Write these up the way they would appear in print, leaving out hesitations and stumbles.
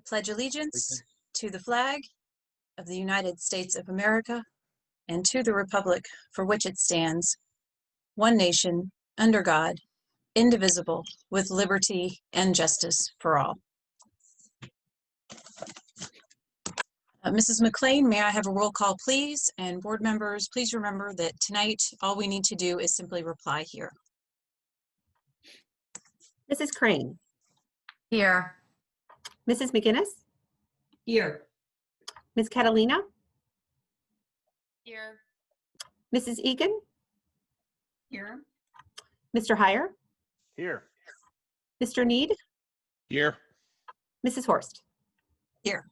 I pledge allegiance to the flag of the United States of America and to the republic for which it stands, one nation, under God, indivisible, with liberty and justice for all. Mrs. McLean, may I have a roll call, please? And board members, please remember that tonight, all we need to do is simply reply here. Mrs. Crane. Here. Mrs. McGinnis. Here. Ms. Catalina. Here. Mrs. Egan. Here. Mr. Heyer. Here. Mr. Need. Here. Mrs. Horst. Here.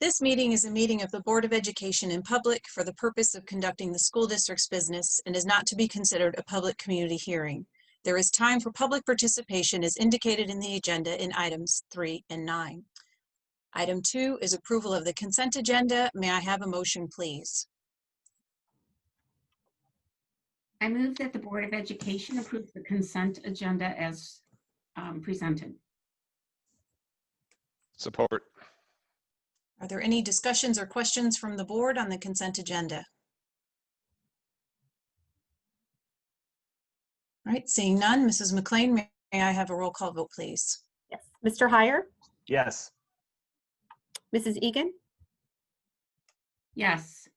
This meeting is a meeting of the Board of Education in public for the purpose of conducting the school district's business and is not to be considered a public community hearing. There is time for public participation as indicated in the agenda in items 3 and 9. Item 2 is approval of the consent agenda. May I have a motion, please? I move that the Board of Education approve the consent agenda as presented. Support. Are there any discussions or questions from the board on the consent agenda? All right, seeing none, Mrs. McLean, may I have a roll call vote, please? Yes. Mr. Heyer. Yes. Mrs. Egan. Yes.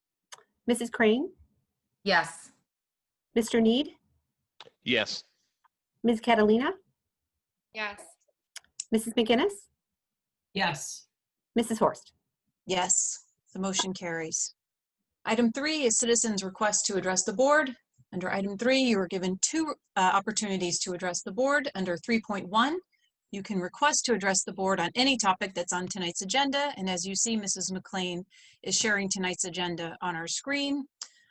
Mrs. Crane. Yes. Mr. Need. Yes. Ms. Catalina. Yes. Mrs. McGinnis. Yes. Mrs. Horst. Yes, the motion carries. Item 3 is citizens' request to address the board. Under item 3, you are given two opportunities to address the board. Under 3.1, you can request to address the board on any topic that's on tonight's agenda. And as you see, Mrs. McLean is sharing tonight's agenda on our screen.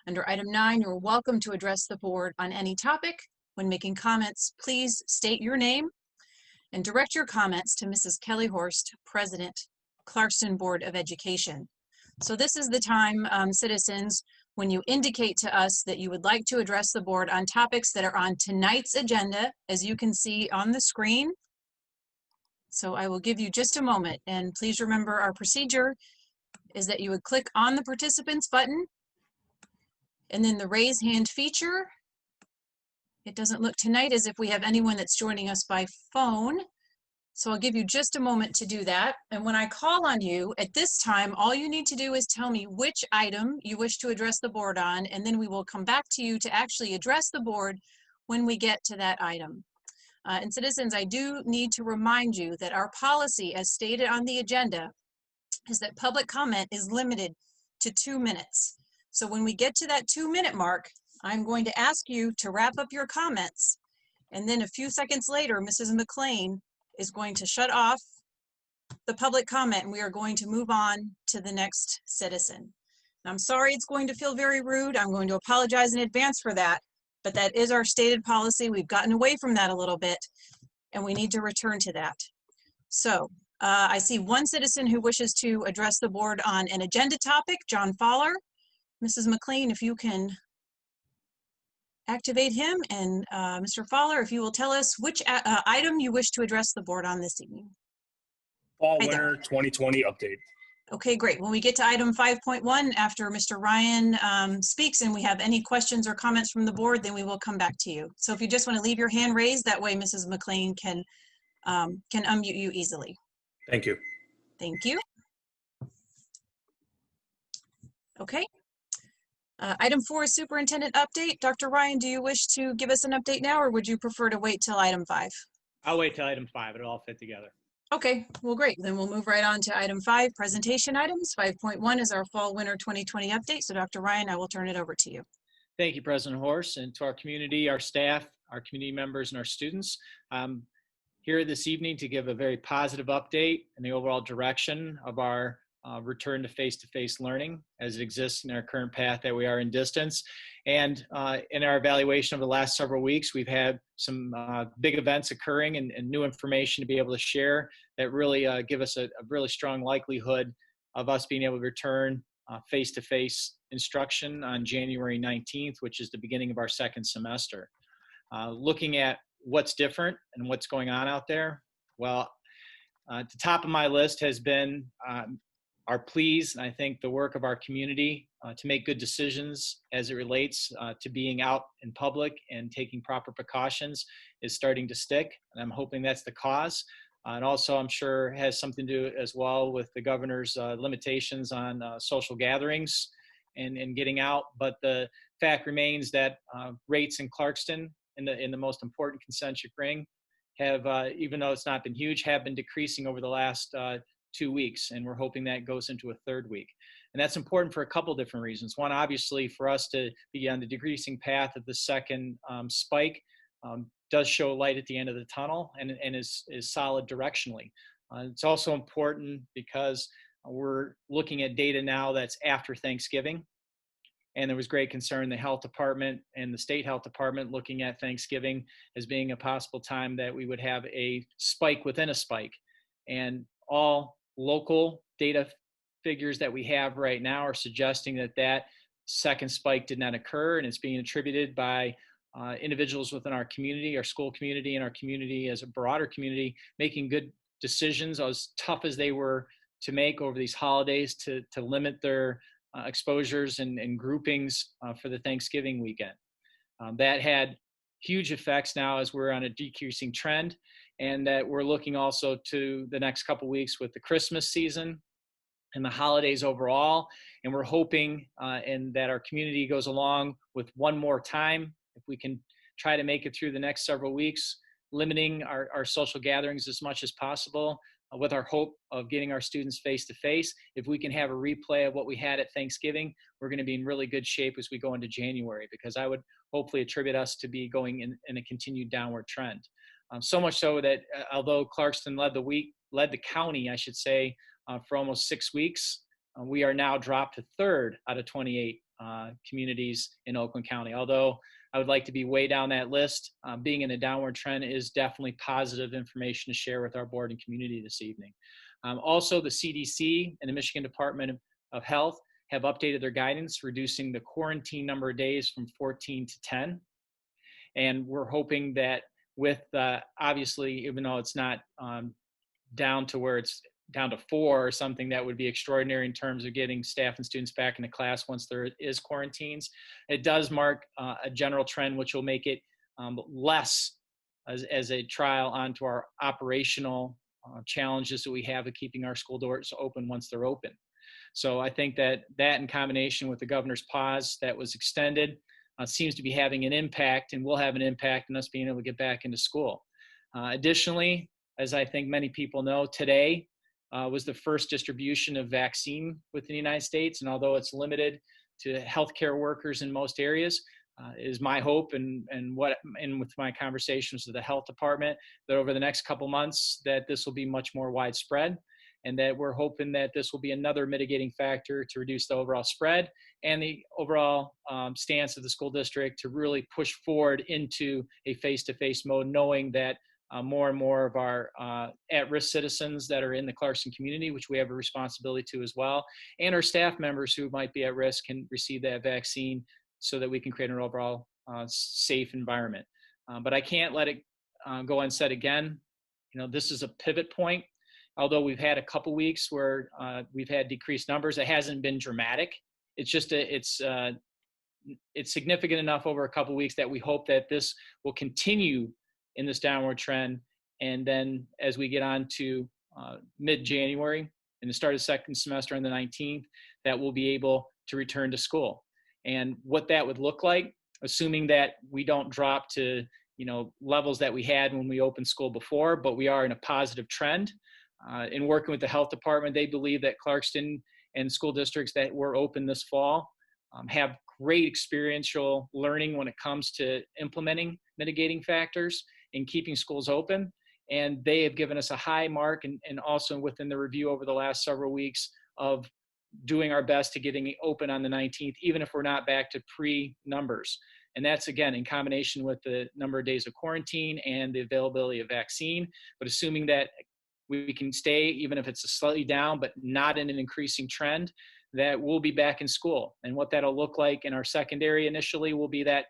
Under item 9, you're welcome to address the board on any topic. When making comments, please state your name and direct your comments to Mrs. Kelly Horst, President, Clarkston Board of Education. So this is the time, citizens, when you indicate to us that you would like to address the board on topics that are on tonight's agenda, as you can see on the screen. So I will give you just a moment, and please remember our procedure is that you would click on the participants button and then the raise hand feature. It doesn't look tonight as if we have anyone that's joining us by phone. So I'll give you just a moment to do that. And when I call on you at this time, all you need to do is tell me which item you wish to address the board on, and then we will come back to you to actually address the board when we get to that item. And citizens, I do need to remind you that our policy, as stated on the agenda, is that public comment is limited to 2 minutes. So when we get to that 2-minute mark, I'm going to ask you to wrap up your comments. And then a few seconds later, Mrs. McLean is going to shut off the public comment and we are going to move on to the next citizen. I'm sorry it's going to feel very rude. I'm going to apologize in advance for that, but that is our stated policy. We've gotten away from that a little bit and we need to return to that. So I see one citizen who wishes to address the board on an agenda topic, John Fowler. Mrs. McLean, if you can activate him, and Mr. Fowler, if you will tell us which item you wish to address the board on this evening. Fall Hi there. Winter 2020 update. Okay, great. When we get to item 5.1, after Mr. Ryan speaks and we have any questions or comments from the board, then we will come back to you. So if you just want to leave your hand raised, that way Mrs. McLean can unmute you easily. Thank you. Thank you. Okay. Item 4 is superintendent update. Dr. Ryan, do you wish to give us an update now, or would you prefer to wait till item 5? I'll wait till item 5. It'll all fit together. Okay, well, great. Then we'll move right on to item 5, presentation items. 5.1 is our fall winter 2020 update. So Dr. Ryan, I will turn it over to you. Thank you, President Horst, and to our community, our staff, our community members, and our students. Here this evening to give a very positive update and the overall direction of our return to face-to-face learning as it exists in our current path that we are in distance. And in our evaluation of the last several weeks, we've had some big events occurring and new information to be able to share that really give us a really strong likelihood of us being able to return face-to-face instruction on January 19th, which is the beginning of our second semester. Looking at what's different and what's going on out there, well, At the top of my list has been our pleas, and I think the work of our community to make good decisions as it relates to being out in public and taking proper precautions is starting to stick, and I'm hoping that's the cause. And also, I'm sure has something to do as well with the governor's limitations on social gatherings and getting out. But the fact remains that rates in Clarkston, in the most important concentric ring, have, even though it's not been huge, have been decreasing over the last 2 weeks, and we're hoping that goes into a third week. And that's important for a couple different reasons. One, obviously, for us to be on the decreasing path of the second spike does show light at the end of the tunnel and is solid directionally. It's also important because we're looking at data now that's after Thanksgiving. And there was great concern in the health department and the state health department looking at Thanksgiving as being a possible time that we would have a spike within a spike. And all local data figures that we have right now are suggesting that that second spike did not occur, and it's being attributed by individuals within our community, our school community, and our community as a broader community, making good decisions, as tough as they were to make over these holidays, to limit their exposures and groupings for the Thanksgiving weekend. That had huge effects now as we're on a decreasing trend, and that we're looking also to the next couple weeks with the Christmas season and the holidays overall. And we're hoping and that our community goes along with one more time, if we can try to make it through the next several weeks, limiting our social gatherings as much as possible, with our hope of getting our students face-to-face. If we can have a replay of what we had at Thanksgiving, we're going to be in really good shape as we go into January, because I would hopefully attribute us to be going in a continued downward trend. So much so that although Clarkston led the county, I should say, for almost 6 weeks, we are now dropped to third out of 28 communities in Oakland County. Although I would like to be way down that list, being in a downward trend is definitely positive information to share with our board and community this evening. Also, the CDC and the Michigan Department of Health have updated their guidance, reducing the quarantine number of days from 14 to 10. And we're hoping that with, obviously, even though it's not down to where it's down to 4 or something that would be extraordinary in terms of getting staff and students back into class once there is quarantines, it does mark a general trend which will make it less as a trial onto our operational challenges that we have of keeping our school doors open once they're open. So I think that in combination with the governor's pause that was extended seems to be having an impact, and will have an impact in us being able to get back into school. Additionally, as I think many people know, today was the first distribution of vaccine within the United States. And although it's limited to healthcare workers in most areas, it is my hope and with my conversations with the health department that over the next couple months that this will be much more widespread, and that we're hoping that this will be another mitigating factor to reduce the overall spread and the overall stance of the school district to really push forward into a face-to-face mode, knowing that more and more of our at-risk citizens that are in the Clarkston community, which we have a responsibility to as well, and our staff members who might be at risk can receive that vaccine so that we can create an overall safe environment. But I can't let it go unsaid again. You know, this is a pivot point. Although we've had a couple weeks where we've had decreased numbers, it hasn't been dramatic. It's just it's significant enough over a couple weeks that we hope that this will continue in this downward trend. And then as we get on to mid-January and the start of the second semester on the 19th, that we'll be able to return to school. And what that would look like, assuming that we don't drop to, levels that we had when we opened school before, but we are in a positive trend. In working with the health department, they believe that Clarkston and school districts that were open this fall have great experiential learning when it comes to implementing mitigating factors and keeping schools open. And they have given us a high mark, and also within the review over the last several weeks of doing our best to getting open on the 19th, even if we're not back to pre-numbers. And that's, again, in combination with the number of days of quarantine and the availability of vaccine. But assuming that we can stay, even if it's a slightly down, but not in an increasing trend, that we'll be back in school. And what that'll look like in our secondary initially will be that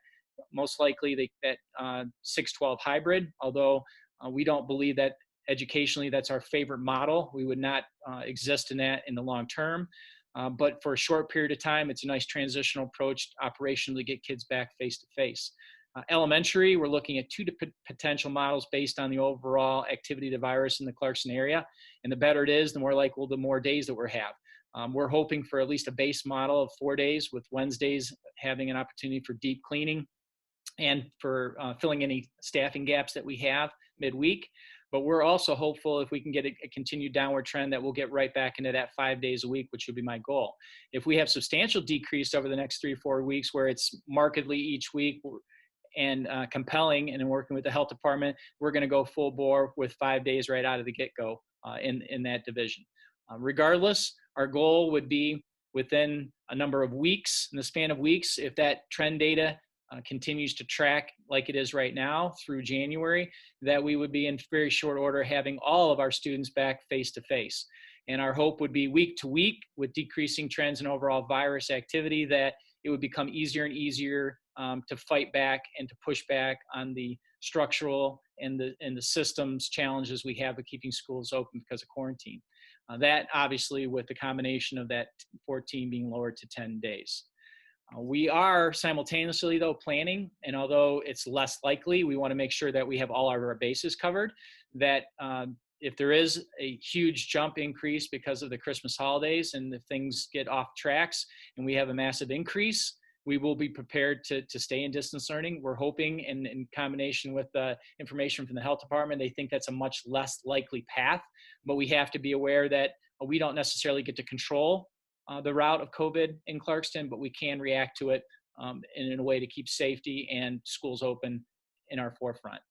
most likely that 6-12 hybrid, although we don't believe that educationally, that's our favorite model. We would not exist in that in the long term. But for a short period of time, it's a nice transitional approach operationally to get kids back face to face. Elementary, we're looking at two potential models based on the overall activity of the virus in the Clarkston area. And the better it is, the more likely, the more days that we have. We're hoping for at least a base model of 4 days, with Wednesdays having an opportunity for deep cleaning and for filling any staffing gaps that we have midweek. But we're also hopeful if we can get a continued downward trend that we'll get right back into that 5 days a week, which would be my goal. If we have substantial decrease over the next 3 or 4 weeks where it's markedly each week and compelling, and in working with the health department, we're going to go full bore with 5 days right out of the get-go in that division. Regardless, our goal would be within a number of weeks, in the span of weeks, if that trend data continues to track like it is right now through January, that we would be in very short order having all of our students back face-to-face. And our hope would be week to week, with decreasing trends in overall virus activity, that it would become easier and easier to fight back and to push back on the structural and the systems challenges we have of keeping schools open because of quarantine. That obviously with the combination of that 14 being lowered to 10 days. We are simultaneously, though, planning, and although it's less likely, we want to make sure that we have all of our bases covered, that if there is a huge jump increase because of the Christmas holidays and if things get off tracks and we have a massive increase, we will be prepared to stay in distance learning. We're hoping, in combination with the information from the health department, they think that's a much less likely path, but we have to be aware that we don't necessarily get to control the route of COVID in Clarkston, but we can react to it in a way to keep safety and schools open in our forefront.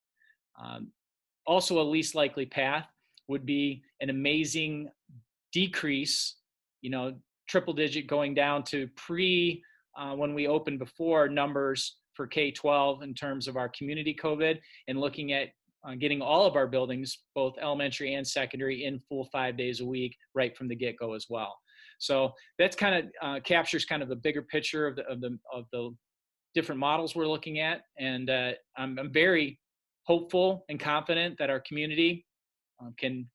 Also, a least likely path would be an amazing decrease, triple digit going down to when we opened before numbers for K-12 in terms of our community COVID, and looking at getting all of our buildings, both elementary and secondary, in full 5 days a week right from the get-go as well. So that's kind of captures kind of the bigger picture of the different models we're looking at, and I'm very hopeful and confident that our community can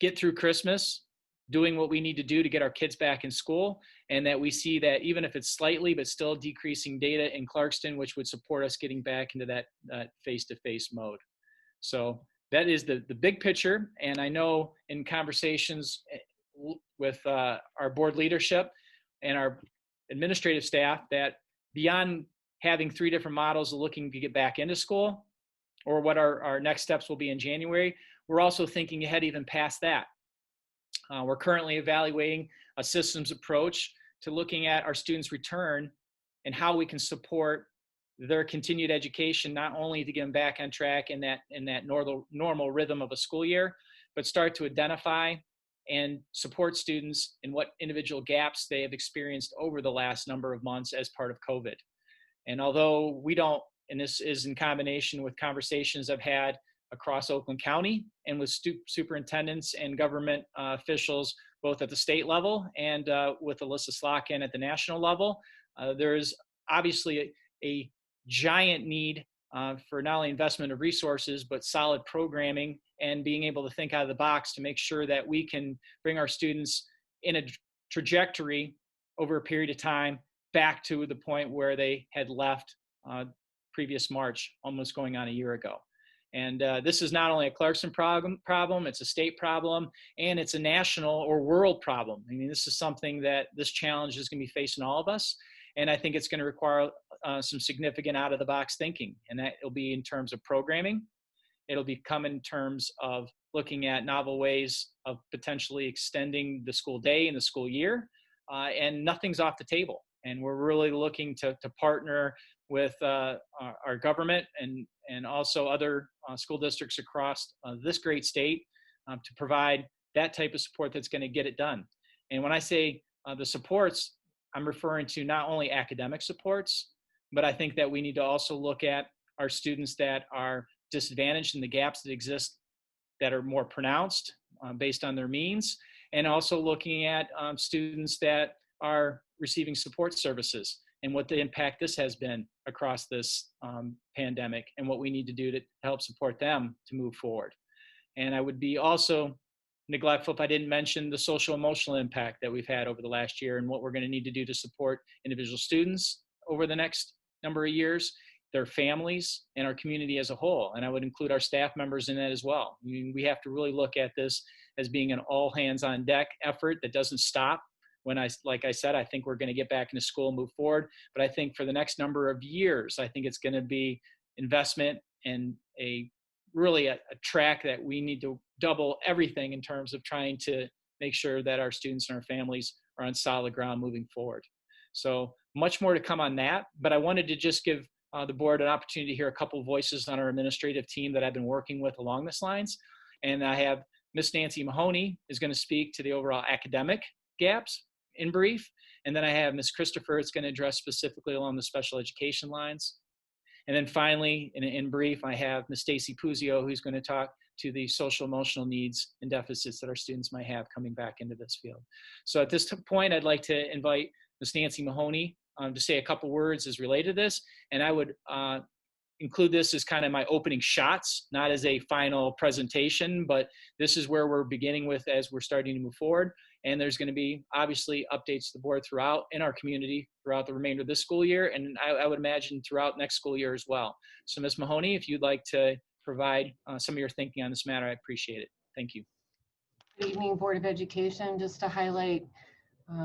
get through Christmas doing what we need to do to get our kids back in school, and that we see that even if it's slightly but still decreasing data in Clarkston, which would support us getting back into that face-to-face mode. So that is the big picture, and I know in conversations with our board leadership and our administrative staff that beyond having 3 different models looking to get back into school, or what our next steps will be in January, we're also thinking ahead even past that. We're currently evaluating a systems approach to looking at our students' return and how we can support their continued education, not only to get them back on track in that normal rhythm of a school year, but start to identify and support students in what individual gaps they have experienced over the last number of months as part of COVID. And although we don't, and this is in combination with conversations I've had across Oakland County and with superintendents and government officials, both at the state level and with Alyssa Slotkin at the national level, there is obviously a giant need for not only investment of resources, but solid programming and being able to think out of the box to make sure that we can bring our students in a trajectory over a period of time back to the point where they had left previous March, almost going on a year ago. And this is not only a Clarkston problem, it's a state problem, and it's a national or world problem. I mean, this is something that this challenge is going to be facing all of us. And I think it's going to require some significant out-of-the-box thinking. And that will be in terms of programming. It'll become in terms of looking at novel ways of potentially extending the school day and the school year. And nothing's off the table. And we're really looking to partner with our government and also other school districts across this great state to provide that type of support that's going to get it done. And when I say the supports, I'm referring to not only academic supports, but I think that we need to also look at our students that are disadvantaged and the gaps that exist that are more pronounced based on their means, and also looking at students that are receiving support services and what the impact this has been across this pandemic and what we need to do to help support them to move forward. And I would be also neglectful if I didn't mention the social emotional impact that we've had over the last year and what we're going to need to do to support individual students over the next number of years, their families, and our community as a whole. And I would include our staff members in that as well. I mean, we have to really look at this as being an all hands on deck effort that doesn't stop. Like I said, I think we're going to get back into school and move forward. But I think for the next number of years, I think it's going to be investment and really a track that we need to double everything in terms of trying to make sure that our students and our families are on solid ground moving forward. So much more to come on that, but I wanted to just give the board an opportunity to hear a couple of voices on our administrative team that I've been working with along this lines. And I have Miss Nancy Mahoney is going to speak to the overall academic gaps in brief. And then I have Miss Christopher is going to address specifically along the special education lines. And then finally, in brief, I have Ms. Stacy Puzio, who's going to talk to the social emotional needs and deficits that our students might have coming back into this field. So at this point, I'd like to invite Ms. Nancy Mahoney to say a couple words as related to this. And I would include this as kind of my opening shots, not as a final presentation, but this is where we're beginning with as we're starting to move forward. And there's going to be obviously updates to the board throughout in our community throughout the remainder of this school year. And I would imagine throughout next school year as well. So Ms. Mahoney, if you'd like to provide some of your thinking on this matter, I appreciate it. Thank you. Good evening, Board of Education. Just to highlight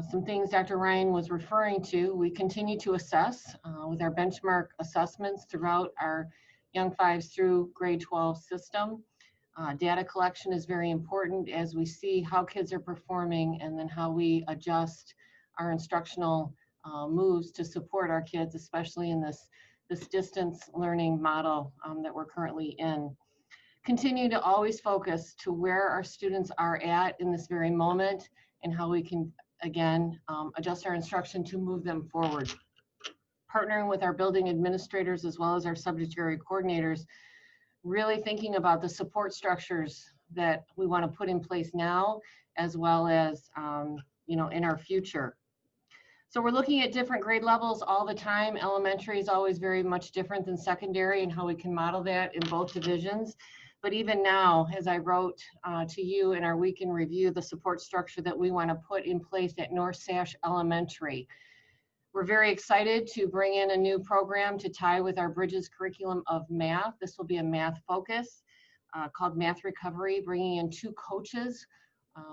some things Dr. Ryan was referring to, we continue to assess with our benchmark assessments throughout our Young Fives through grade 12 system. Data collection is very important as we see how kids are performing and then how we adjust our instructional moves to support our kids, especially in this distance learning model that we're currently in. Continue to always focus to where our students are at in this very moment and how we can, again, adjust our instruction to move them forward. Partnering with our building administrators as well as our subject area coordinators, really thinking about the support structures that we want to put in place now, as well as, in our future. So we're looking at different grade levels all the time. Elementary is always very much different than secondary and how we can model that in both divisions. But even now, as I wrote to you in our week in review, the support structure that we want to put in place at North Sash Elementary. We're very excited to bring in a new program to tie with our Bridges curriculum of math. This will be a math focus called Math Recovery, bringing in 2 coaches,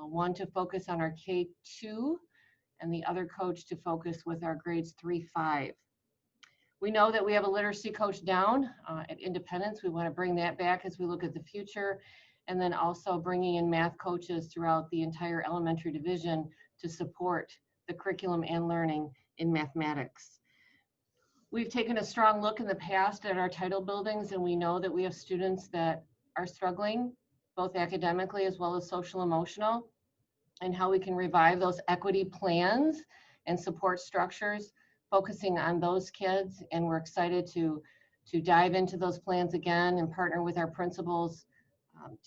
one to focus on our K2 and the other coach to focus with our grades 3-5. We know that we have a literacy coach down at Independence. We want to bring that back as we look at the future, and then also bringing in math coaches throughout the entire elementary division to support the curriculum and learning in mathematics. We've taken a strong look in the past at our title buildings, and we know that we have students that are struggling, both academically as well as social emotional, and how we can revive those equity plans and support structures, focusing on those kids. And we're excited to dive into those plans again and partner with our principals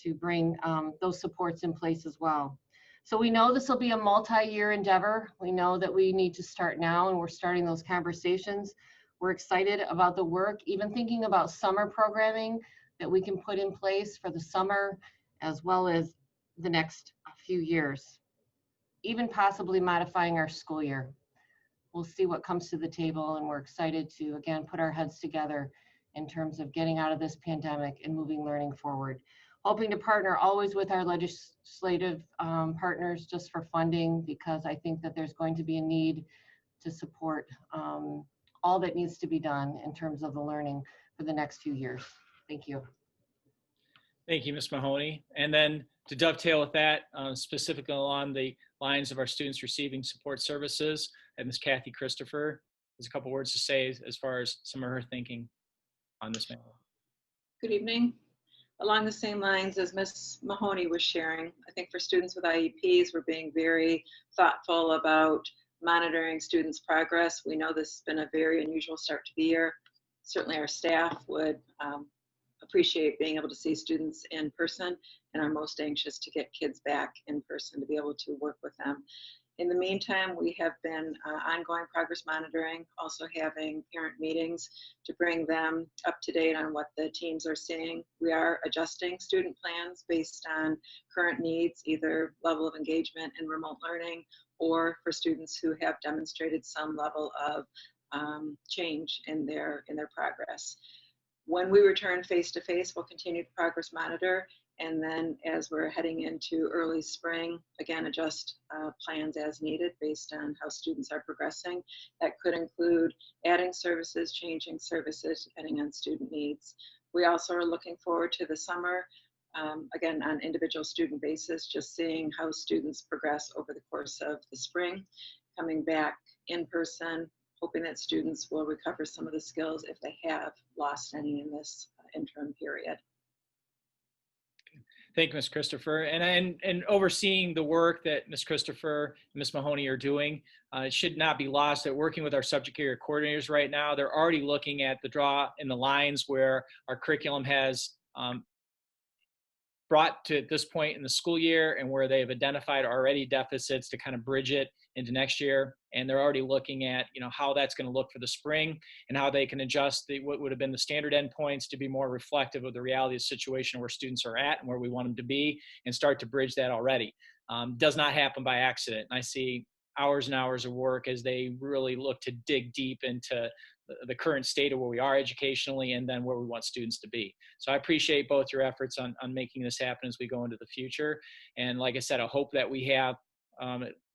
to bring those supports in place as well. So we know this will be a multi-year endeavor. We know that we need to start now, and we're starting those conversations. We're excited about the work, even thinking about summer programming that we can put in place for the summer, as well as the next few years, even possibly modifying our school year. We'll see what comes to the table, and we're excited to, again, put our heads together in terms of getting out of this pandemic and moving learning forward. Hoping to partner always with our legislative partners just for funding, because I think that there's going to be a need to support all that needs to be done in terms of the learning for the next few years. Thank you. Thank you, Ms. Mahoney. And then to dovetail with that, specifically along the lines of our students receiving support services, and Ms. Kathy Christopher has a couple words to say as far as some of her thinking on this matter. Good evening. Along the same lines as Ms. Mahoney was sharing, I think for students with IEPs, we're being very thoughtful about monitoring students' progress. We know this has been a very unusual start to the year. Certainly our staff would appreciate being able to see students in person and are most anxious to get kids back in person to be able to work with them. In the meantime, we have been ongoing progress monitoring, also having parent meetings to bring them up to date on what the teams are seeing. We are adjusting student plans based on current needs, either level of engagement in remote learning or for students who have demonstrated some level of change in their progress. When we return face-to-face, we'll continue to progress monitor, and then as we're heading into early spring, again, adjust plans as needed based on how students are progressing. That could include adding services, changing services, depending on student needs. We also are looking forward to the summer, again, on individual student basis, just seeing how students progress over the course of the spring, coming back in person, hoping that students will recover some of the skills if they have lost any in this interim period. Thank you, Ms. Christopher. And overseeing the work that Ms. Christopher and Ms. Mahoney are doing, it should not be lost that working with our subject area coordinators right now, they're already looking at the draw in the lines where our curriculum has brought to this point in the school year and where they've identified already deficits to kind of bridge it into next year. And they're already looking at, how that's going to look for the spring and how they can adjust what would have been the standard endpoints to be more reflective of the reality of the situation where students are at and where we want them to be, and start to bridge that already. Does not happen by accident. And I see hours and hours of work as they really look to dig deep into the current state of where we are educationally and then where we want students to be. So I appreciate both your efforts on making this happen as we go into the future. And like I said, I hope that we have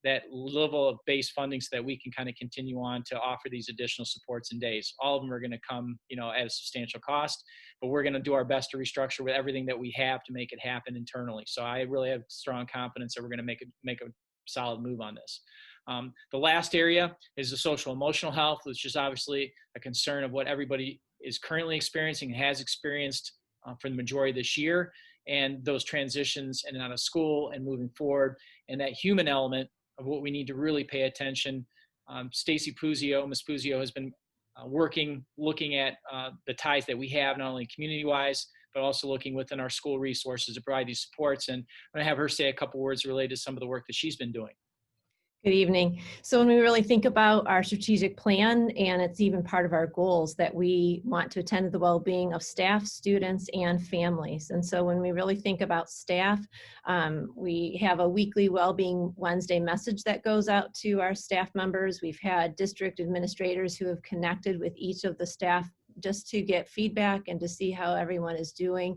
that level of base funding so that we can kind of continue on to offer these additional supports and days. All of them are going to come, at a substantial cost, but we're going to do our best to restructure with everything that we have to make it happen internally. So I really have strong confidence that we're going to make a solid move on this. The last area is the social emotional health, which is obviously a concern of what everybody is currently experiencing and has experienced for the majority of this year, and those transitions in and out of school and moving forward, and that human element of what we need to really pay attention. Stacy Puzio, Ms. Puzio, has been looking at the ties that we have, not only community-wise, but also looking within our school resources to provide these supports. And I'm gonna have her say a couple words related to some of the work that she's been doing. Good evening. So when we really think about our strategic plan, and it's even part of our goals, that we want to attend to the well-being of staff, students, and families. And so when we really think about staff, we have a weekly well-being Wednesday message that goes out to our staff members. We've had district administrators who have connected with each of the staff just to get feedback and to see how everyone is doing,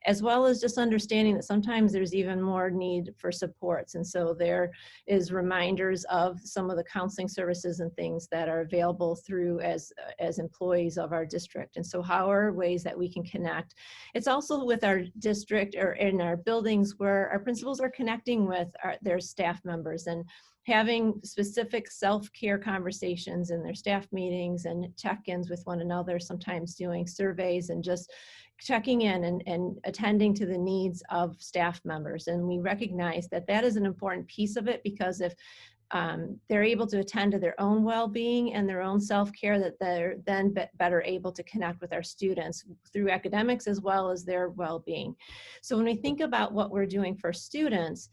as well as just understanding that sometimes there's even more need for supports. And so there is reminders of some of the counseling services and things that are available through as employees of our district. And so how are ways that we can connect? It's also with our district or in our buildings where our principals are connecting with their staff members and having specific self-care conversations in their staff meetings and check-ins with one another, sometimes doing surveys and just checking in and attending to the needs of staff members. And we recognize that that is an important piece of it, because if they're able to attend to their own well-being and their own self-care, that they're then better able to connect with our students through academics as well as their well-being. So when we think about what we're doing for students,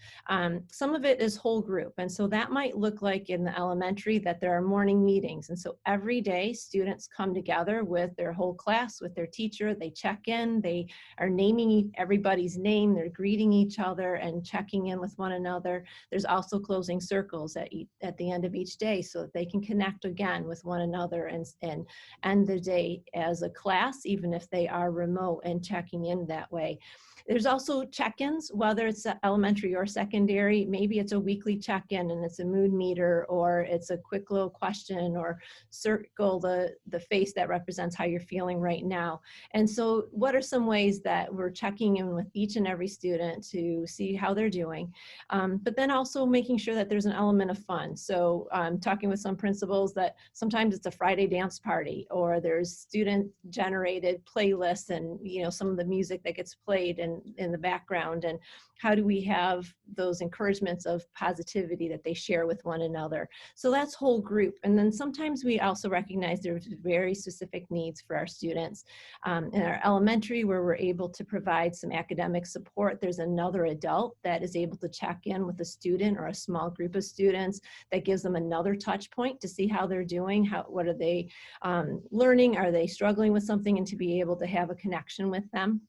some of it is whole group. And so that might look like in the elementary that there are morning meetings. And so every day students come together with their whole class, with their teacher, they check in, they are naming everybody's name, they're greeting each other and checking in with one another. There's also closing circles at the end of each day so that they can connect again with one another and end the day as a class, even if they are remote, and checking in that way. There's also check-ins, whether it's elementary or secondary. Maybe it's a weekly check-in and it's a mood meter, or it's a quick little question, or circle the face that represents how you're feeling right now. And so what are some ways that we're checking in with each and every student to see how they're doing? But then also making sure that there's an element of fun. So talking with some principals that sometimes it's a Friday dance party, or there's student generated playlists and some of the music that gets played, and in the background, and how do we have those encouragements of positivity that they share with one another. So that's whole group. And then sometimes we also recognize there's very specific needs for our students. In our elementary, where we're able to provide some academic support, there's another adult that is able to check in with a student or a small group of students that gives them another touch point to see how they're doing, what are they learning, are they struggling with something, and to be able to have a connection with them.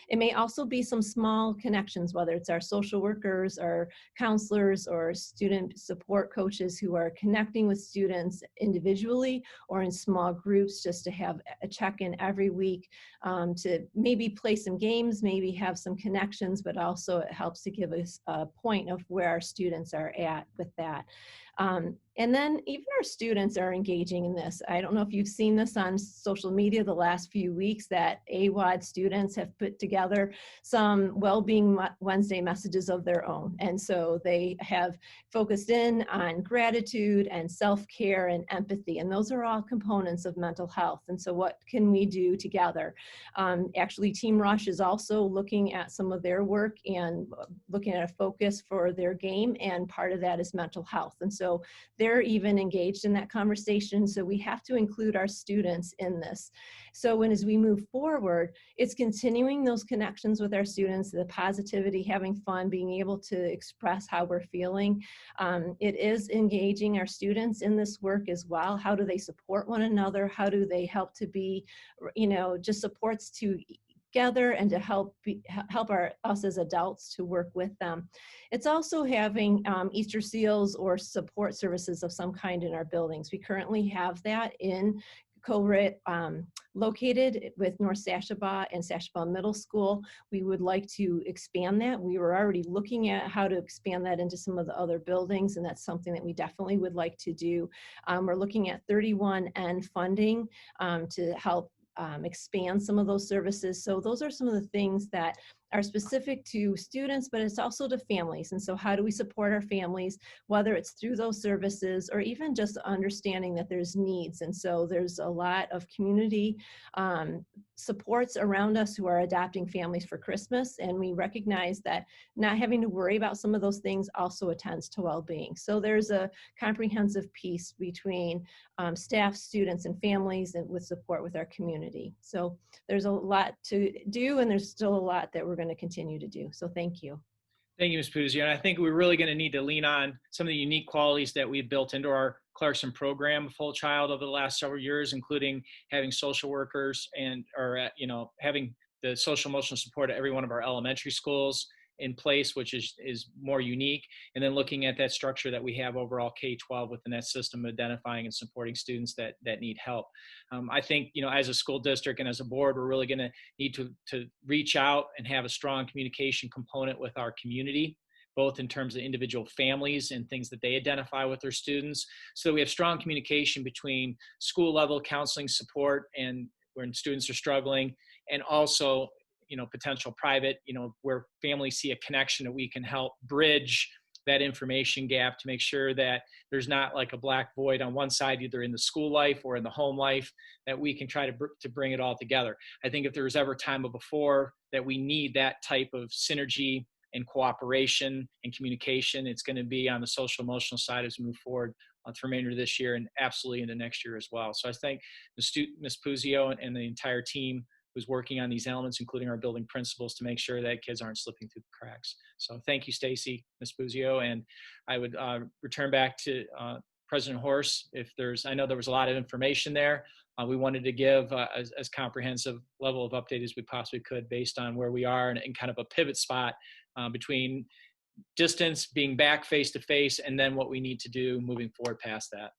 It may also be some small connections, whether it's our social workers or counselors or student support coaches who are connecting with students individually or in small groups, just to have a check-in every week, to maybe play some games, maybe have some connections, but also it helps to give us a point of where our students are at with that. And then even our students are engaging in this. I don't know if you've seen this on social media the last few weeks, that AWOD students have put together some Wellbeing Wednesday messages of their own. And so they have focused in on gratitude and self-care and empathy. And those are all components of mental health. And so what can we do together? Actually, Team Rush is also looking at some of their work and looking at a focus for their game. And part of that is mental health. And so they're even engaged in that conversation. So we have to include our students in this. So as we move forward, it's continuing those connections with our students, the positivity, having fun, being able to express how we're feeling. It is engaging our students in this work as well. How do they support one another? How do they help to be, just supports together and to help us as adults to work with them. It's also having Easter seals or support services of some kind in our buildings. We currently have that in located with North Sashaba and Sashaba Middle School. We would like to expand that. We were already looking at how to expand that into some of the other buildings, and that's something that we definitely would like to do. We're looking at 31N funding to help expand some of those services. So those are some of the things that are specific to students, but it's also to families. And so how do we support our families, whether it's through those services or even just understanding that there's needs. And so there's a lot of community supports around us who are adopting families for Christmas. And we recognize that not having to worry about some of those things also attends to well-being. So there's a comprehensive piece between staff, students, and families, and with support with our community. So there's a lot to do, and there's still a lot that we're going to continue to do. So thank you. Thank you, Ms. Puzio. And I think we're really going to need to lean on some of the unique qualities that we've built into our Clarkson program, Full Child, over the last several years, including having social workers having the social emotional support at every one of our elementary schools in place, which is more unique. And then looking at that structure that we have overall K-12 within that system, identifying and supporting students that need help. I think, as a school district and as a board, we're really going to need to reach out and have a strong communication component with our community, both in terms of individual families and things that they identify with their students. So we have strong communication between school level counseling support and when students are struggling, and also potential private, where families see a connection that we can help bridge that information gap to make sure that there's not like a black void on one side, either in the school life or in the home life, that we can try to bring it all together. I think if there was ever time before that we need that type of synergy and cooperation and communication, it's going to be on the social emotional side as we move forward the remainder of this year and absolutely into next year as well. So I thank Ms. Puzio and the entire team who's working on these elements, including our building principals, to make sure that kids aren't slipping through the cracks. So thank you, Stacy, Ms. Puzio, and I would return back to President Horst. I know there was a lot of information there. We wanted to give as comprehensive level of update as we possibly could based on where we are and kind of a pivot spot between distance, being back face-to-face, and then what we need to do moving forward past that.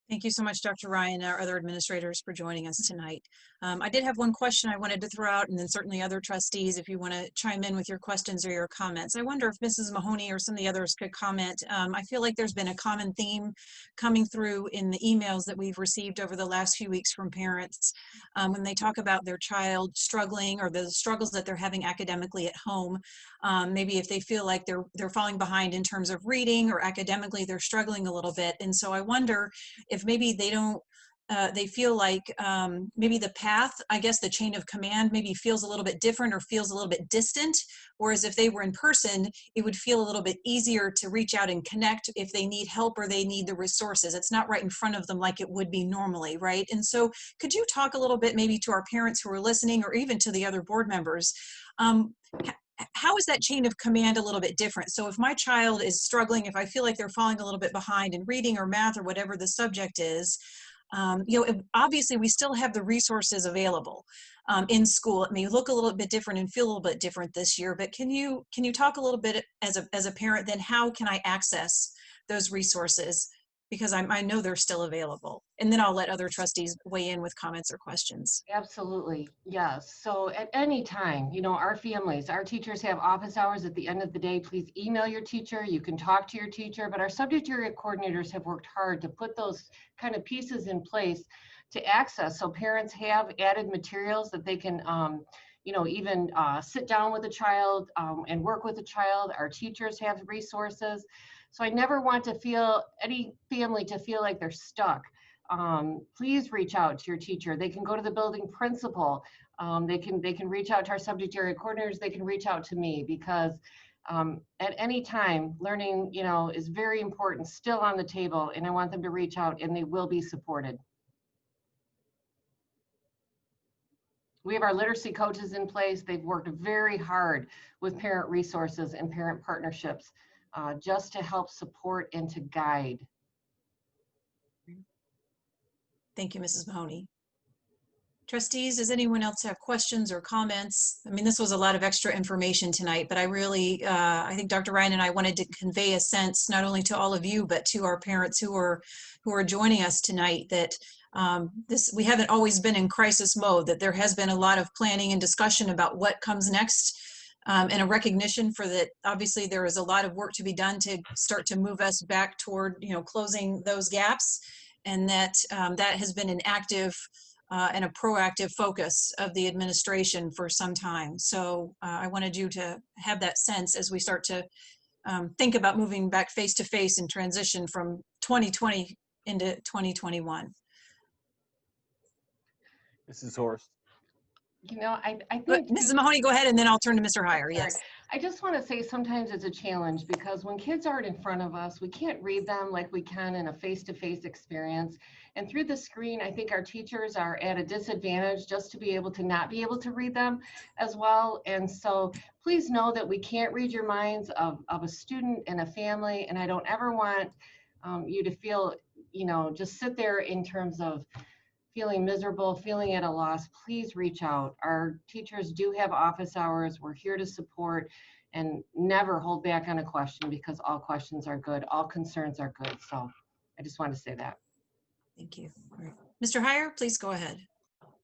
Thank you so much, Dr. Ryan, and our other administrators for joining us tonight. I did have one question I wanted to throw out, and then certainly other trustees, if you want to chime in with your questions or your comments. I wonder if Mrs. Mahoney or some of the others could comment. I feel like there's been a common theme coming through in the emails that we've received over the last few weeks from parents when they talk about their child struggling or the struggles that they're having academically at home. Maybe if they feel like they're falling behind in terms of reading or academically, they're struggling a little bit. And so I wonder if maybe they don't they feel like maybe the path, I guess the chain of command maybe feels a little bit different or feels a little bit distant. Whereas if they were in person, it would feel a little bit easier to reach out and connect if they need help or they need the resources. It's not right in front of them like it would be normally, right? And so could you talk a little bit maybe to our parents who are listening or even to the other board members? How is that chain of command a little bit different? So if my child is struggling, if I feel like they're falling a little bit behind in reading or math or whatever the subject is, obviously we still have the resources available in school. It may look a little bit different and feel a little bit different this year, but can you talk a little bit as a parent, then how can I access those resources? Because I know they're still available. And then I'll let other trustees weigh in with comments or questions. Absolutely, yes. So at any time, our families, our teachers have office hours at the end of the day. Please email your teacher. You can talk to your teacher, but our subject area coordinators have worked hard to put those kind of pieces in place to access. So parents have added materials that they can, even sit down with a child and work with a child. Our teachers have resources. So I never want any family to feel like they're stuck. Please reach out to your teacher. They can go to the building principal. They can reach out to our subject area coordinators. They can reach out to me because at any time, learning, is very important, still on the table, and I want them to reach out and they will be supported. We have our literacy coaches in place. They've worked very hard with parent resources and parent partnerships just to help support and to guide. Thank you, Mrs. Mahoney. Trustees, does anyone else have questions or comments? I mean, this was a lot of extra information tonight, but I really, I think Dr. Ryan and I wanted to convey a sense, not only to all of you, but to our parents who are joining us tonight, that we haven't always been in crisis mode, that there has been a lot of planning and discussion about what comes next, and a recognition for that. Obviously, there is a lot of work to be done to start to move us back toward, closing those gaps, and that that has been an active and a proactive focus of the administration for some time. So I wanted you to have that sense as we start to think about moving back face-to-face and transition from 2020 into 2021. Mrs. Horst. I But think Mrs. Mahoney, go ahead, and then I'll turn to Mr. Heyer. Yes. I just want to say sometimes it's a challenge because when kids aren't in front of us, we can't read them like we can in a face-to-face experience. And through the screen, I think our teachers are at a disadvantage just to be able to not be able to read them as well. And so please know that we can't read your minds of a student and a family. And I don't ever want you to feel, just sit there in terms of feeling miserable, feeling at a loss. Please reach out. Our teachers do have office hours. We're here to support, and never hold back on a question because all questions are good. All concerns are good. So I just want to say that. Thank you. All right. Mr. Heyer, please go ahead.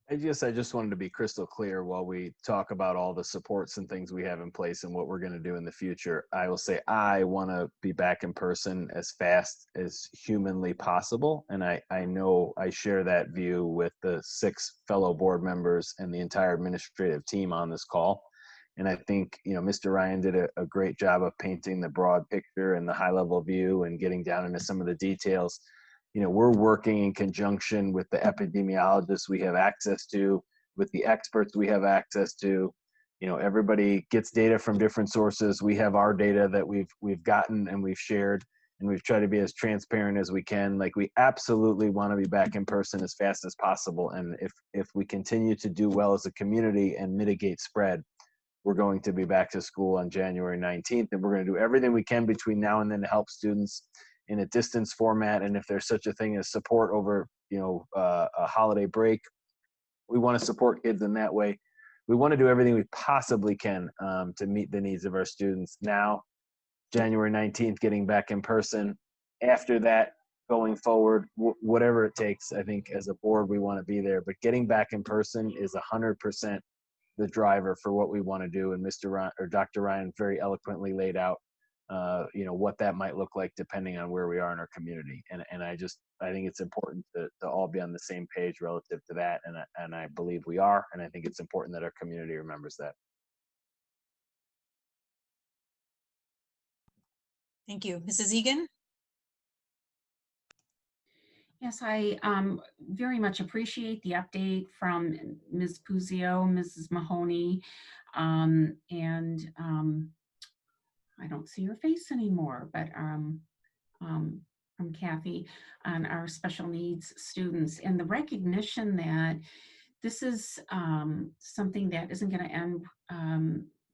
I just wanted to be crystal clear while we talk about all the supports and things we have in place and what we're going to do in the future. I will say I want to be back in person as fast as humanly possible. And I know I share that view with the 6 fellow board members and the entire administrative team on this call. And I think, Mr. Ryan did a great job of painting the broad picture and the high level view and getting down into some of the details. We're working in conjunction with the epidemiologists we have access to, with the experts we have access to. Everybody gets data from different sources. We have our data that we've gotten and we've shared, and we've tried to be as transparent as we can. Like, we absolutely want to be back in person as fast as possible. And if we continue to do well as a community and mitigate spread, we're going to be back to school on January 19th, and we're going to do everything we can between now and then to help students in a distance format. And if there's such a thing as support over, a holiday break, we want to support kids in that way. We want to do everything we possibly can to meet the needs of our students. Now, January 19th, getting back in person. After that, going forward, whatever it takes, I think as a board, we want to be there. But getting back in person is 100% the driver for what we want to do. And Dr. Ryan very eloquently laid out what that might look like depending on where we are in our community. And I think it's important to all be on the same page relative to that. And I believe we are. And I think it's important that our community remembers that. Thank you. Mrs. Egan? Yes, I very much appreciate the update from Ms. Puzio, Mrs. Mahoney, and I don't see her face anymore, but from Kathy on our special needs students, and the recognition that this is something that isn't going to end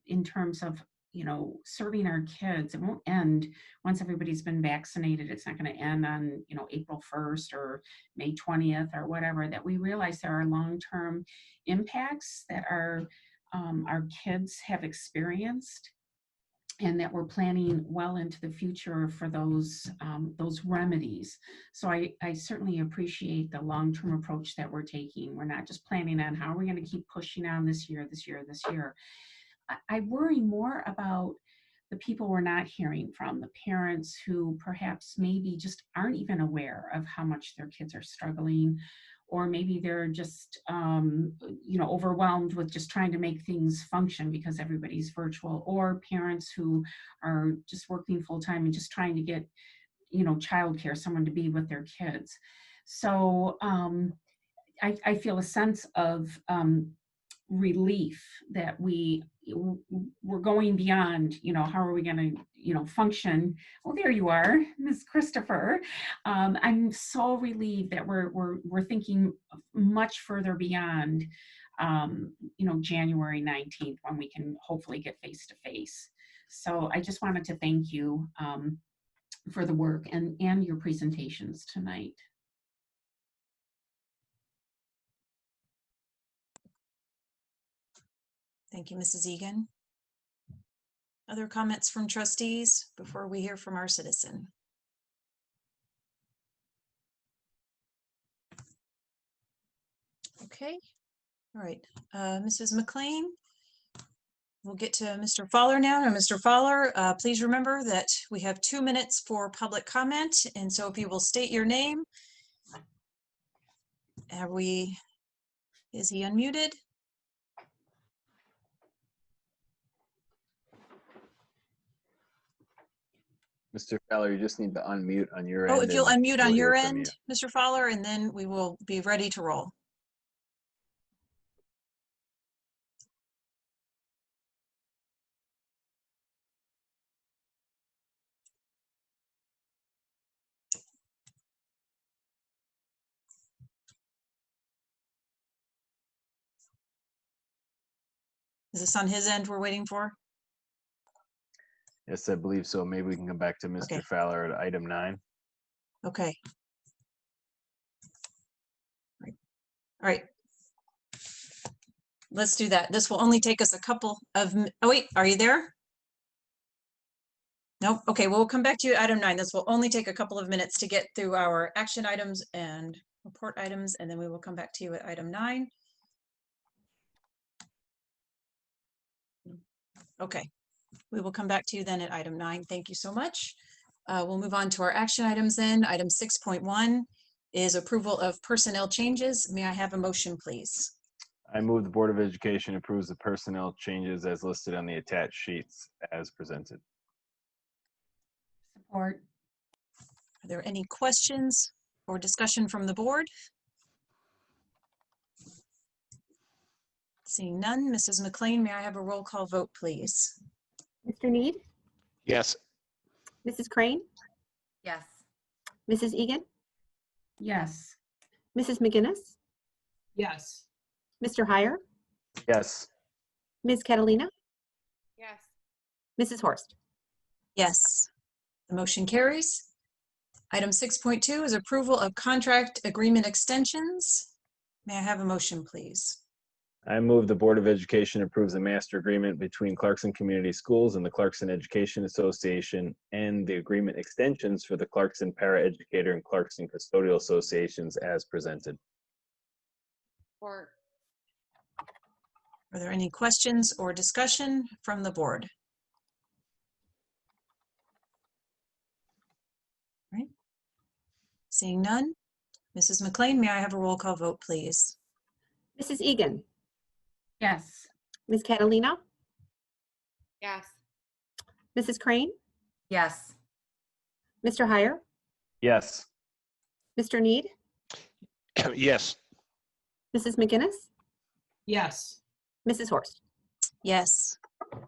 in terms of, you know, serving our kids. It won't end once everybody's been vaccinated. It's not going to end on, you know, April 1st or May 20th or whatever. That we realize there are long-term impacts that our kids have experienced, and that we're planning well into the future for those remedies. So I certainly appreciate the long-term approach that we're taking. We're not just planning on how we're going to keep pushing on this year. I worry more about the people we're not hearing from, the parents who perhaps maybe just aren't even aware of how much their kids are struggling, or maybe they're just, you know, overwhelmed with just trying to make things function because everybody's virtual, or parents who are just working full time and just trying to get, you know, childcare, someone to be with their kids. So I feel a sense of relief that we're going beyond, you know, how are we going to, you know, function. Oh, there you are, Ms. Christopher. I'm so relieved that we're thinking much further beyond, you know, January 19th, when we can hopefully get face to face. So I just wanted to thank you for the work and your presentations tonight. Thank you, Mrs. Egan. Other comments from trustees before we hear from our citizen? Okay, all right. Mrs. McLean, we'll get to Mr. Fowler now. Now, Mr. Fowler, please remember that we have 2 minutes for public comment. And so if you will state your name. Is he unmuted? Mr. Fowler, you just need to unmute on your end. Oh, if you'll and unmute we'll on hear your from end, you. Mr. Fowler, and then we will be ready to roll. Is this on his end we're waiting for? Yes, I believe so. Maybe we can come back to Mr. Okay. Fowler at item 9. Okay. All right. Let's do that. This will only take us a couple of, oh wait, are you there? Nope. Okay, well, we'll come back to you at item 9. This will only take a couple of minutes to get through our action items and report items, and then we will come back to you at item 9. Okay, we will come back to you then at item 9. Thank you so much. We'll move on to our action items then. Item 6.1 is approval of personnel changes. May I have a motion, please? I move the Board of Education approves the personnel changes as listed on the attached sheets as presented. Support. Are there any questions or discussion from the board? Seeing none, Mrs. McLean, may I have a roll call vote, please? Mr. Need, Yes. Mrs. Crane, Yes. Mrs. Egan, Yes. Mrs. McGinnis, Yes. Mr. Heyer, Yes. Ms. Catalina, Yes. Mrs. Horst. Yes, the motion carries. Item 6.2 is approval of contract agreement extensions. May I have a motion, please? I move the Board of Education approves the master agreement between Clarkson Community Schools and the Clarkson Education Association and the agreement extensions for the Clarkson Paraeducator and Clarkson Custodial Associations as presented. Support. Are there any questions or discussion from the board? Right. Seeing none, Mrs. McLean, may I have a roll call vote, please? Mrs. Egan, Yes. Ms. Catalina, Yes. Mrs. Crane, Yes. Mr. Heyer, Yes. Mr. Need, Yes. Mrs. McGinnis, Yes. Mrs. Horst. Yes,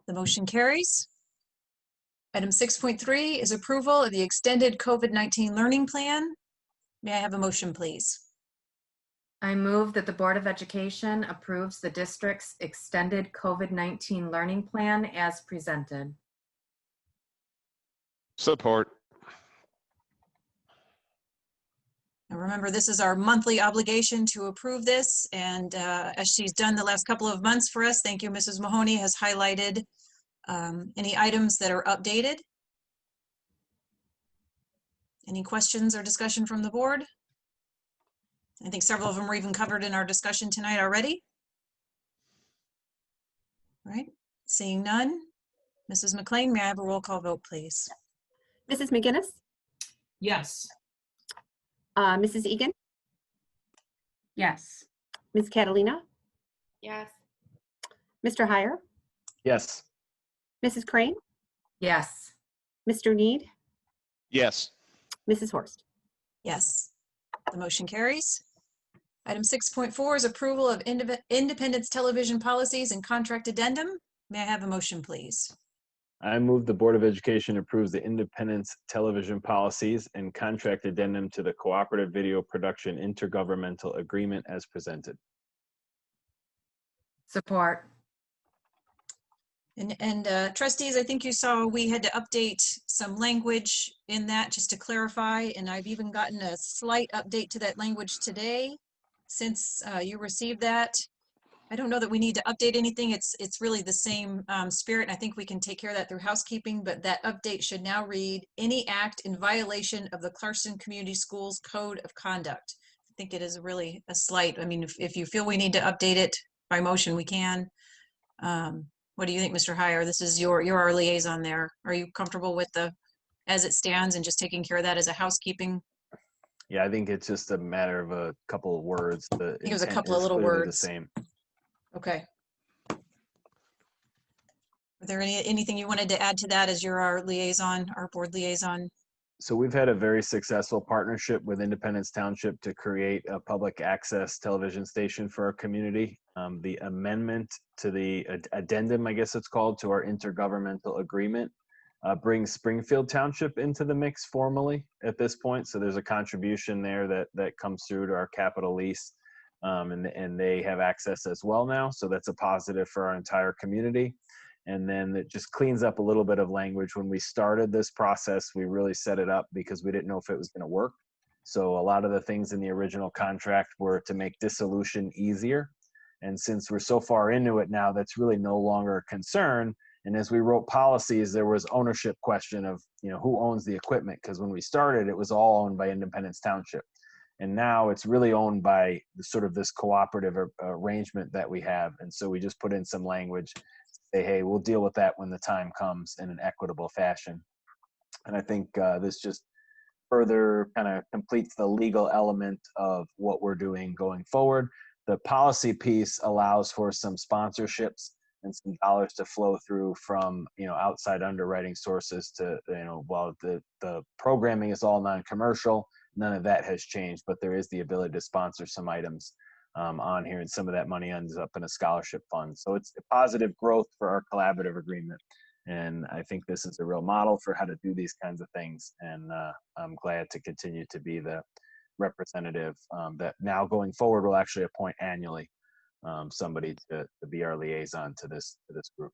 the motion carries. Item 6.3 is approval of the extended COVID-19 learning plan. May I have a motion, please? I move that the Board of Education approves the district's extended COVID-19 learning plan as presented. Support. And remember, this is our monthly obligation to approve this. And as she's done the last couple of months for us, thank you, Mrs. Mahoney has highlighted any items that are updated. Any questions or discussion from the board? I think several of them were even covered in our discussion tonight already. All right, seeing none. Mrs. McLean, may I have a roll call vote, please? Mrs. McGinnis, Yes. Mrs. Egan, Yes. Ms. Catalina, Yes. Mr. Heyer, Yes. Mrs. Crane, Yes. Mr. Need, Yes. Mrs. Horst. Yes, the motion carries. Item 6.4 is approval of Independence Television policies and contract addendum. May I have a motion, please? I move the Board of Education approves the Independence Television policies and contract addendum to the Cooperative Video Production Intergovernmental Agreement as presented. Support. And trustees, I think you saw we had to update some language in that just to clarify, and I've even gotten a slight update to that language today since you received that. I don't know that we need to update anything. It's really the same spirit, and I think we can take care of that through housekeeping, but that update should now read, any act in violation of the Clarkson Community Schools Code of Conduct. I think it is really a slight, I mean, if you feel we need to update it by motion, we can. What do you think, Mr. Heyer? This is you're our liaison there. Are you comfortable with the, as it stands, and just taking care of that as a housekeeping? Yeah, I think it's just a matter of a couple of words. The I think it was a intent couple of is little clearly words. The same. Okay. Are there anything you wanted to add to that as you're our liaison, our board liaison? So we've had a very successful partnership with Independence Township to create a public access television station for our community. The amendment to the addendum, I guess it's called, to our intergovernmental agreement brings Springfield Township into the mix formally at this point. So there's a contribution there that comes through to our capital lease, and they have access as well now. So that's a positive for our entire community. And then it just cleans up a little bit of language. When we started this process, we really set it up because we didn't know if it was going to work. So a lot of the things in the original contract were to make dissolution easier. And since we're so far into it now, that's really no longer a concern. And as we wrote policies, there was ownership question of, who owns the equipment? Because when we started, it was all owned by Independence Township. And now it's really owned by sort of this cooperative arrangement that we have. And so we just put in some language, say, hey, we'll deal with that when the time comes in an equitable fashion. And I think this just further kind of completes the legal element of what we're doing going forward. The policy piece allows for some sponsorships and some dollars to flow through from, outside underwriting sources to, while the programming is all non-commercial, none of that has changed, but there is the ability to sponsor some items on here, and some of that money ends up in a scholarship fund. So it's a positive growth for our collaborative agreement. And I think this is a real model for how to do these kinds of things. And I'm glad to continue to be the representative that now going forward will actually appoint annually somebody to be our liaison to this group.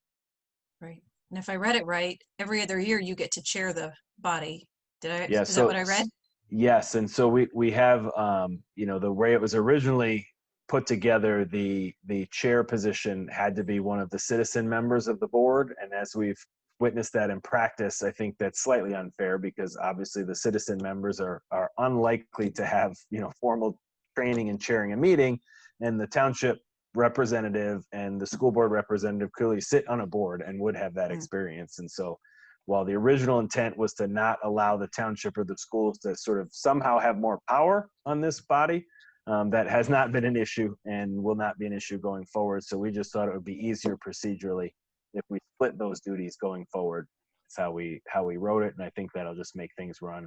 Right. And if I read it right, every other year you get to chair the body. Yeah, is that what I read? Yes. And so we have, the way it was originally put together, the chair position had to be one of the citizen members of the board. And as we've witnessed that in practice, I think that's slightly unfair because obviously the citizen members are unlikely to have, formal training in chairing a meeting, and the township representative and the school board representative clearly sit on a board and would have that experience. And so while the original intent was to not allow the township or the schools to sort of somehow have more power on this body, that has not been an issue and will not be an issue going forward. So we just thought it would be easier procedurally if we split those duties going forward. That's how we wrote it, and I think that'll just make things run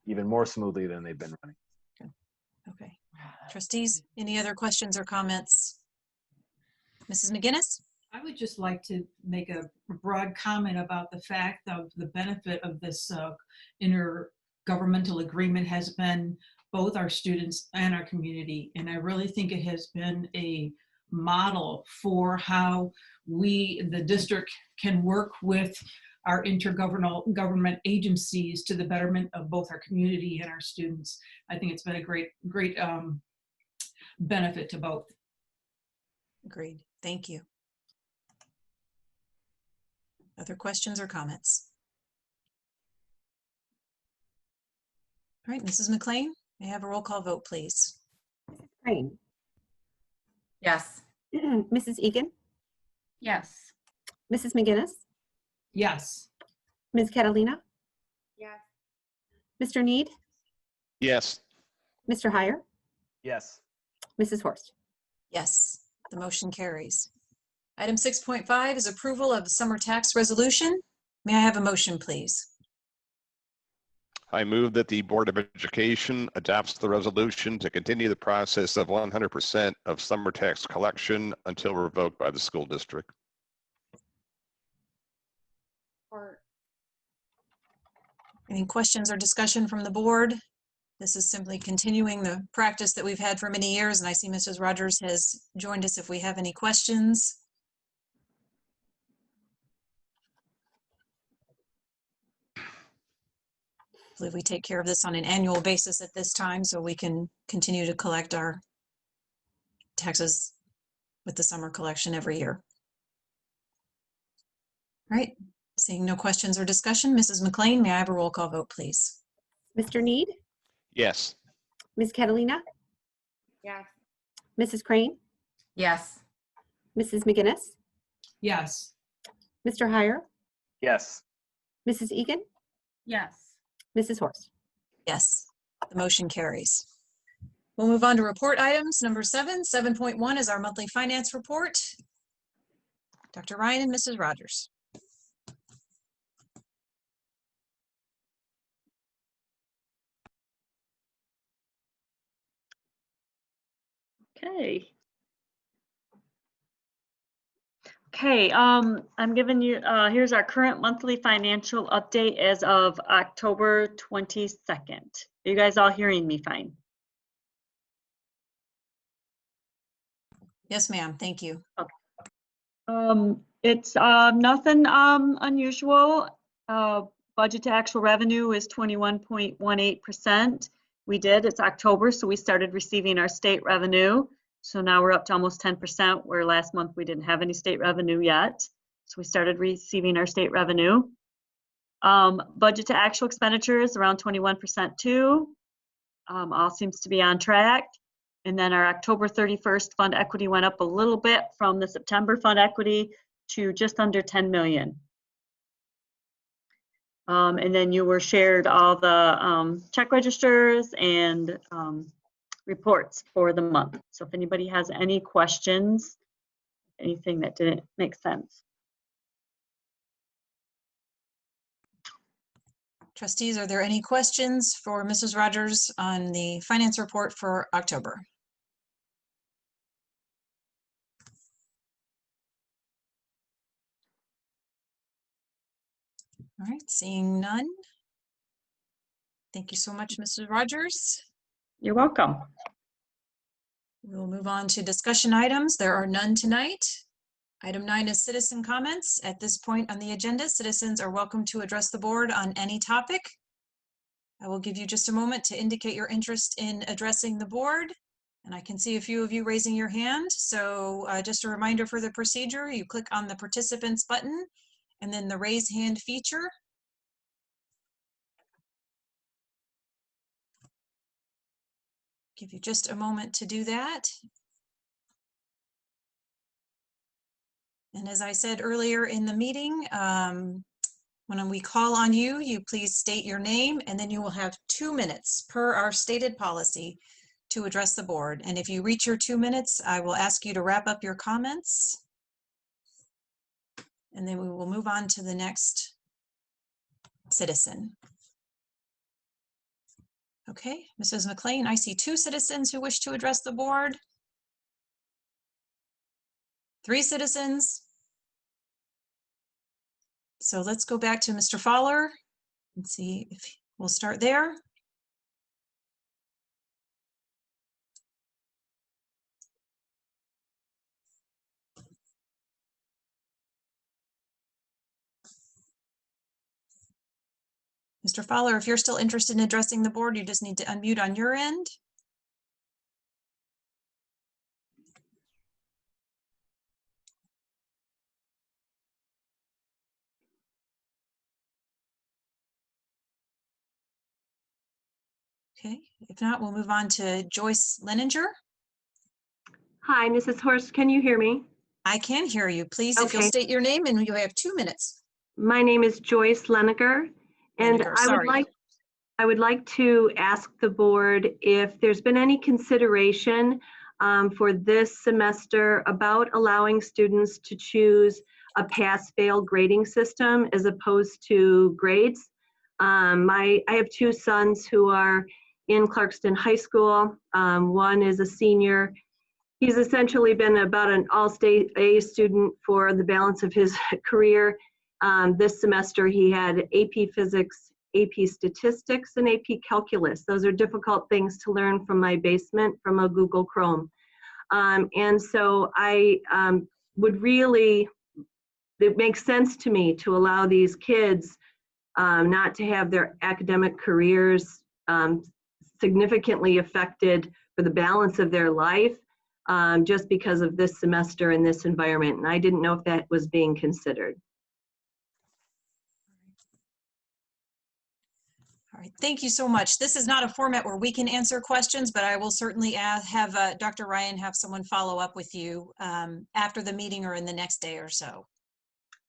even more smoothly than they've been running. Okay. Trustees, any other questions or comments? Mrs. McGinnis? I would just like to make a broad comment about the fact of the benefit of this intergovernmental agreement has been both our students and our community. And I really think it has been a model for how we, the district, can work with our intergovernment agencies to the betterment of both our community and our students. I think it's been a great benefit to both. Agreed. Thank you. Other questions or comments? All right, Mrs. McLean, may I have a roll call vote, please? Crane. Yes. Mrs. Egan. Yes. Mrs. McGinnis. Yes. Ms. Catalina. Yes. Mr. Need. Yes. Mr. Heyer. Yes. Mrs. Horst. Yes, the motion carries. Item 6.5 is approval of the summer tax resolution. May I have a motion, please? I move that the Board of Education adopts the resolution to continue the process of 100% of summer tax collection until revoked by the school district. Any questions or discussion from the board? This is simply continuing the practice that we've had for many years, and I see Mrs. Rogers has joined us if we have any questions. I believe we take care of this on an annual basis at this time, so we can continue to collect our taxes with the summer collection every year. All right, seeing no questions or discussion, Mrs. McLean, may I have a roll call vote, please? Mr. Need. Yes. Ms. Catalina. Yes. Mrs. Crane. Yes. Mrs. McGinnis. Yes. Mr. Heyer. Yes. Mrs. Egan. Yes. Mrs. Horst. Yes, the motion carries. We'll move on to report items. Number 7, 7.1 is our monthly finance report. Dr. Ryan and Mrs. Rogers. Okay. I'm giving you, here's our current monthly financial update as of October 22nd. Are you guys all hearing me fine? Yes, ma'am. Thank you. It's nothing unusual. Budget to actual revenue is 21.18%. It's October, so we started receiving our state revenue. So now we're up to almost 10%, where last month we didn't have any state revenue yet. So we started receiving our state revenue. Budget to actual expenditures around 21% too. All seems to be on track. And then our October 31st fund equity went up a little bit from the September fund equity to just under 10 million. And then you were shared all the check registers and reports for the month. So if anybody has any questions, anything that didn't make sense. Trustees, are there any questions for Mrs. Rogers on the finance report for October? All right, seeing none. Thank you so much, Mrs. Rogers. You're welcome. We'll move on to discussion items. There are none tonight. Item 9 is citizen comments. At this point on the agenda, citizens are welcome to address the board on any topic. I will give you just a moment to indicate your interest in addressing the board. And I can see a few of you raising your hand. So just a reminder for the procedure, you click on the participants button and then the raise hand feature. Give you just a moment to do that. And as I said earlier in the meeting, when we call on you, you please state your name and then you will have 2 minutes per our stated policy to address the board. And if you reach your 2 minutes, I will ask you to wrap up your comments. And then we will move on to the next citizen. Okay, Mrs. McLean, I see 2 citizens who wish to address the board. 3 citizens. So let's go back to Mr. Fowler and see if we'll start there. Mr. Fowler, if you're still interested in addressing the board, you just need to unmute on your end. Okay, if not, we'll move on to Joyce Leninger. Hi, Mrs. Horst, can you hear me? I can hear you. Please, if you'll Okay. state your name, and you have 2 minutes. My name is Joyce Leniger, and Leninger, I sorry. would like to ask the board if there's been any consideration for this semester about allowing students to choose a pass-fail grading system as opposed to grades. I have 2 sons who are in Clarkston High School. One is a senior. He's essentially been about an all-state A student for the balance of his career. This semester he had AP Physics, AP Statistics, and AP Calculus. Those are difficult things to learn from my basement from a Google Chrome. And so I would really, it makes sense to me to allow these kids not to have their academic careers significantly affected for the balance of their life just because of this semester and this environment. And I didn't know if that was being considered. All right, thank you so much. This is not a format where we can answer questions, but I will certainly have Dr. Ryan have someone follow up with you after the meeting or in the next day or so.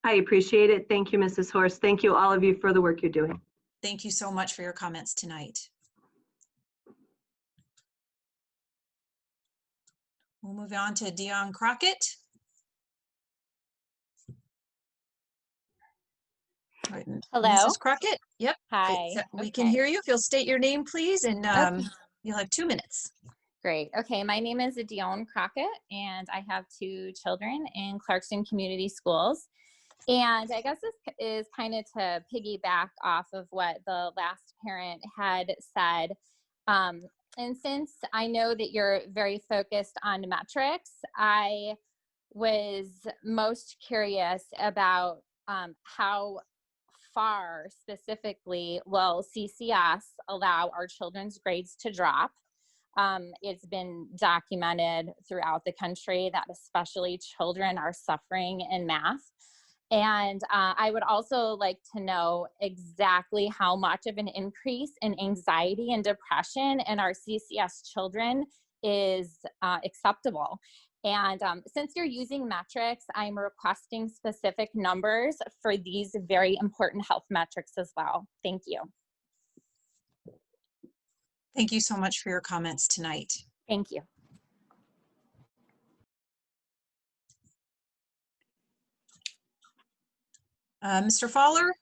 I appreciate it. Thank you, Mrs. Horst. Thank you, all of you, for the work you're doing. Thank you so much for your comments tonight. We'll move on to Dion Crockett. All right, Hello. Mrs. Crockett, yep. Hi. We can hear you. If you'll state your name, please, and Okay. you'll have 2 minutes. Great. Okay, my name is Dion Crockett, and I have 2 children in Clarkston Community Schools. And I guess this is kind of to piggyback off of what the last parent had said. And since I know that you're very focused on metrics, I was most curious about how far specifically will CCS allow our children's grades to drop. It's been documented throughout the country that especially children are suffering in math. And I would also like to know exactly how much of an increase in anxiety and depression in our CCS children is acceptable. And since you're using metrics, I'm requesting specific numbers for these very important health metrics as well. Thank you. Thank you so much for your comments tonight. Thank you. Mr. Fowler,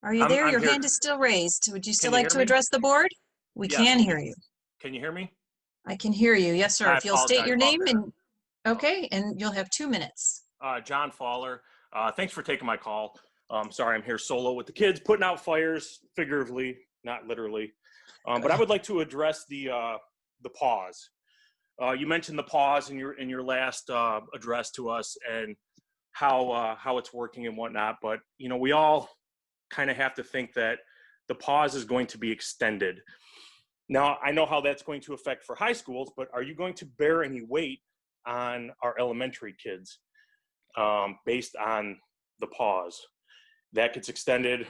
are you there? I'm Your here. hand is still raised. Would you still you like hear to me? address the board? We Yes. can hear you. Can you hear me? I can hear you. Yes, sir. I If you'll state apologize your about name that. and, okay, and you'll have 2 minutes. John Fowler. Thanks for taking my call. Sorry, I'm here solo with the kids, putting out fires, figuratively, not literally. But I would like to address the pause. You mentioned the pause in your last address to us and how it's working and whatnot. But you know, we all kind of have to think that the pause is going to be extended. Now, I know how that's going to affect for high schools, but are you going to bear any weight on our elementary kids based on the pause? That gets extended.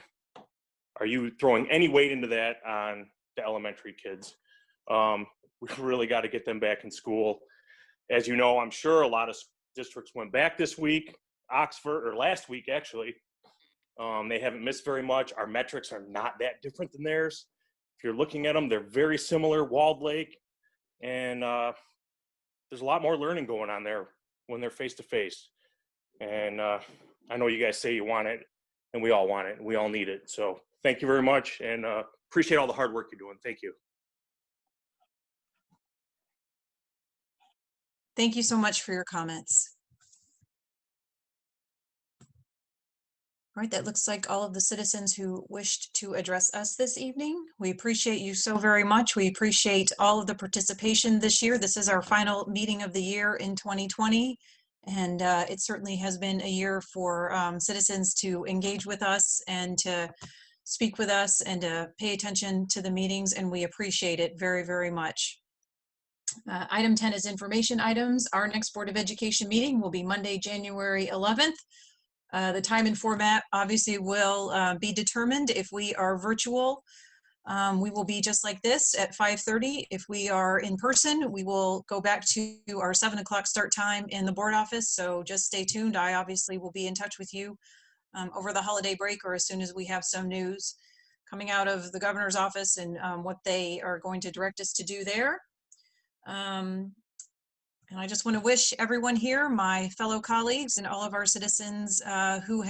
Are you throwing any weight into that on the elementary kids? We really got to get them back in school. As you know, I'm sure a lot of districts went back this week, Oxford, or last week actually. They haven't missed very much. Our metrics are not that different than theirs. If you're looking at them, they're very similar, Walled Lake, and there's a lot more learning going on there when they're face-to-face. And I know you guys say you want it, and we all want it, and we all need it. So thank you very much, and appreciate all the hard work you're doing. Thank you. Thank you so much for your comments. All right, that looks like all of the citizens who wished to address us this evening. We appreciate you so very much. We appreciate all of the participation this year. This is our final meeting of the year in 2020. And it certainly has been a year for citizens to engage with us and to speak with us and to pay attention to the meetings. And we appreciate it very, very much. Item 10 is information items. Our next Board of Education meeting will be Monday, January 11th. The time and format obviously will be determined. If we are virtual, we will be just like this at 5:30. If we are in person, we will go back to our 7 o'clock start time in the board office. So just stay tuned. I obviously will be in touch with you over the holiday break or as soon as we have some news coming out of the governor's office and what they are going to direct us to do there. And I just want to wish everyone here, my fellow colleagues and all of our citizens who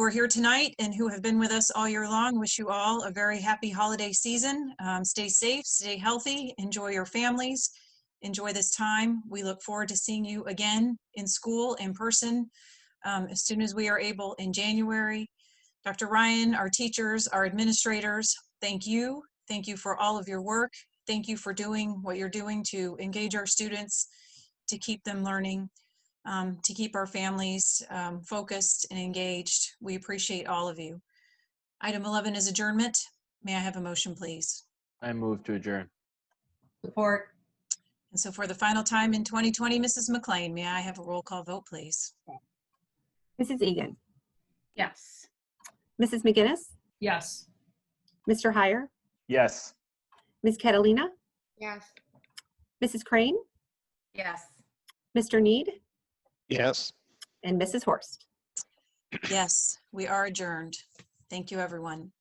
are here tonight and who have been with us all year long, wish you all a very happy holiday season. Stay safe, stay healthy, enjoy your families, enjoy this time. We look forward to seeing you again in school, in person, as soon as we are able in January. Dr. Ryan, our teachers, our administrators, thank you. Thank you for all of your work. Thank you for doing what you're doing to engage our students, to keep them learning, to keep our families focused and engaged. We appreciate all of you. Item 11 is adjournment. May I have a motion, please? I move to adjourn. Support. And so for the final time in 2020, Mrs. McLean, may I have a roll call vote, please? Mrs. Egan, Yes. Mrs. McGinnis, Yes. Mr. Heyer, Yes. Ms. Catalina, Yes. Mrs. Crane, Yes. Mr. Need, Yes. and Mrs. Horst. Yes, we are adjourned. Thank you, everyone.